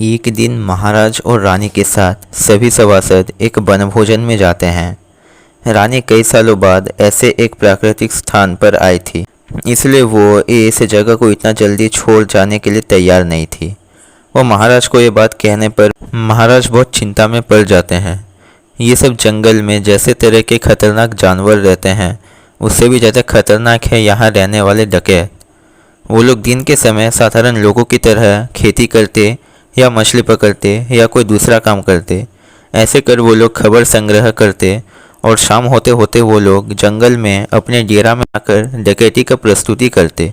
एक दिन महाराज और रानी के साथ सभी सभासद एक वनभोजन में जाते हैं। रानी कई सालों बाद ऐसे एक प्राकृतिक स्थान पर आई थी, इसलिए वो इस जगह को इतना जल्दी छोड़ जाने के लिए तैयार नहीं थी। वो महाराज को ये बात कहने पर महाराज बहुत चिंता में पड़ जाते हैं। ये सब जंगल में जैसे तरह के खतरनाक जानवर रहते हैं, उससे भी ज़्यादा खतरनाक है यहाँ रहने वाले डकैत। वो लोग दिन के समय साधारण लोगों की तरह खेती करते या मछली पकड़ते या कोई दूसरा काम करते। ऐसे कर वो लोग खबर संग्रह करते और शाम होते होते वो लोग जंगल में अपने डेरा में आकर डकैती का प्रस्तुति करते।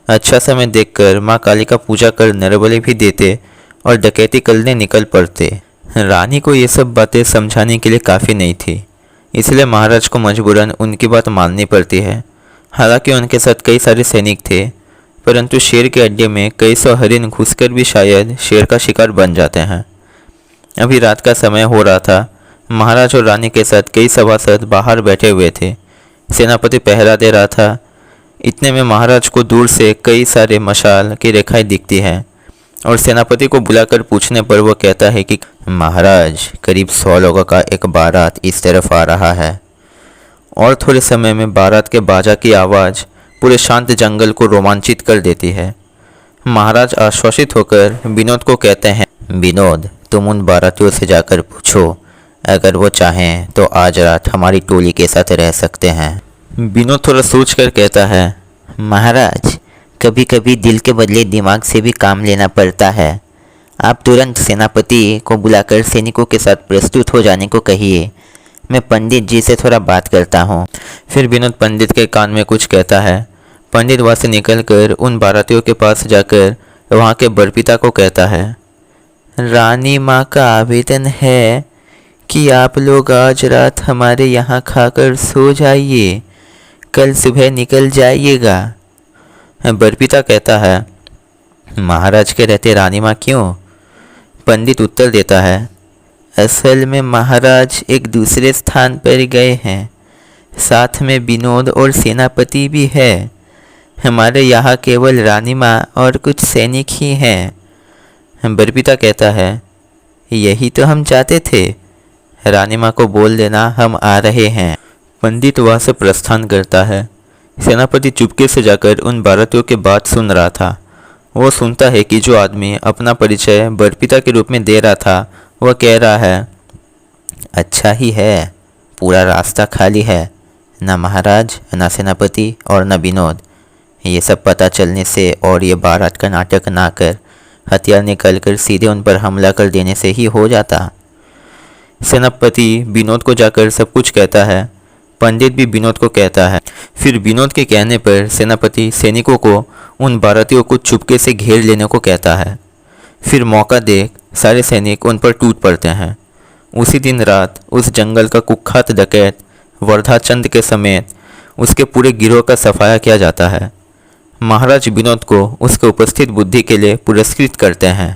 अच्छा समय देखकर माँ काली का पूजा कर नरबलि भी देते और डकैती करने निकल पड़ते। रानी को ये सब बातें समझाने के लिए काफ़ी नहीं थी, इसलिए महाराज को मजबूरन उनकी बात माननी पड़ती है। हालांकि उनके साथ कई सारे सैनिक थे, परंतु शेर के अड्डे में कई सौ हरिन घुसकर भी शायद शेर का शिकार बन जाते हैं। अभी रात का समय हो रहा था। महाराज और रानी के साथ कई सभासद बाहर बैठे हुए थे। सेनापति पहरा दे रहा था। इतने में महाराज को दूर से कई सारे मशाल की रेखाएं दिखती हैं और सेनापति को बुलाकर पूछने पर वो कहता है कि महाराज, करीब 100 लोगों का एक बारात इस तरफ आ रहा है। और थोड़े समय में बारात के बाजा की आवाज़ पूरे शांत जंगल को रोमांचित कर देती है। महाराज आश्वासित होकर विनोद को कहते हैं, विनोद, तुम उन बारातियों से जाकर पूछो, अगर वो चाहें तो आज रात हमारी टोली के साथ रह सकते हैं। विनोद थोड़ा सोच कर कहता है, महाराज, कभी कभी दिल के बदले दिमाग से भी काम लेना पड़ता है। आप तुरंत सेनापति को बुलाकर सैनिकों के साथ प्रस्तुत हो जाने को कहिए। मैं पंडित जी से थोड़ा बात करता हूँ। फिर विनोद पंडित के कान में कुछ कहता है। पंडित वहाँ से निकलकर उन बारातियों के पास जाकर वहाँ के बरपिता को कहता है, रानी माँ का आवेदन है कि आप लोग आज रात हमारे यहाँ खाकर सो जाइए, कल सुबह निकल जाइएगा। बरपिता कहता है, महाराज के रहते रानी माँ क्यों? पंडित उत्तर देता है, असल में महाराज एक दूसरे स्थान पर गए हैं, साथ में विनोद और सेनापति भी है। हमारे यहाँ केवल रानी माँ और कुछ सैनिक ही हैं। बरपिता कहता है, यही तो हम चाहते थे, रानी माँ को बोल देना हम आ रहे हैं। पंडित वहाँ से प्रस्थान करता है। सेनापति चुपके से जाकर उन बारातियों के बात सुन रहा था। वो सुनता है कि जो आदमी अपना परिचय बरपिता के रूप में दे रहा था वह कह रहा है, अच्छा ही है, पूरा रास्ता खाली है, न महाराज, न सेनापति और न विनोद। ये सब पता चलने से और ये बारात का नाटक ना कर हथियार निकल कर सीधे उन पर हमला कर देने से ही हो जाता। सेनापति विनोद को जाकर सब कुछ कहता है। पंडित भी विनोद को कहता है। फिर विनोद के कहने पर सेनापति सैनिकों को उन बारातियों को चुपके से घेर लेने को कहता है। फिर मौका देख सारे सैनिक उन पर टूट पड़ते हैं। उसी दिन रात उस जंगल का कुख्यात डकैत वर्धाचंद के समेत उसके पूरे गिरोह का सफाया किया जाता है। महाराज विनोद को उसके उपस्थित बुद्धि के लिए पुरस्कृत करते हैं।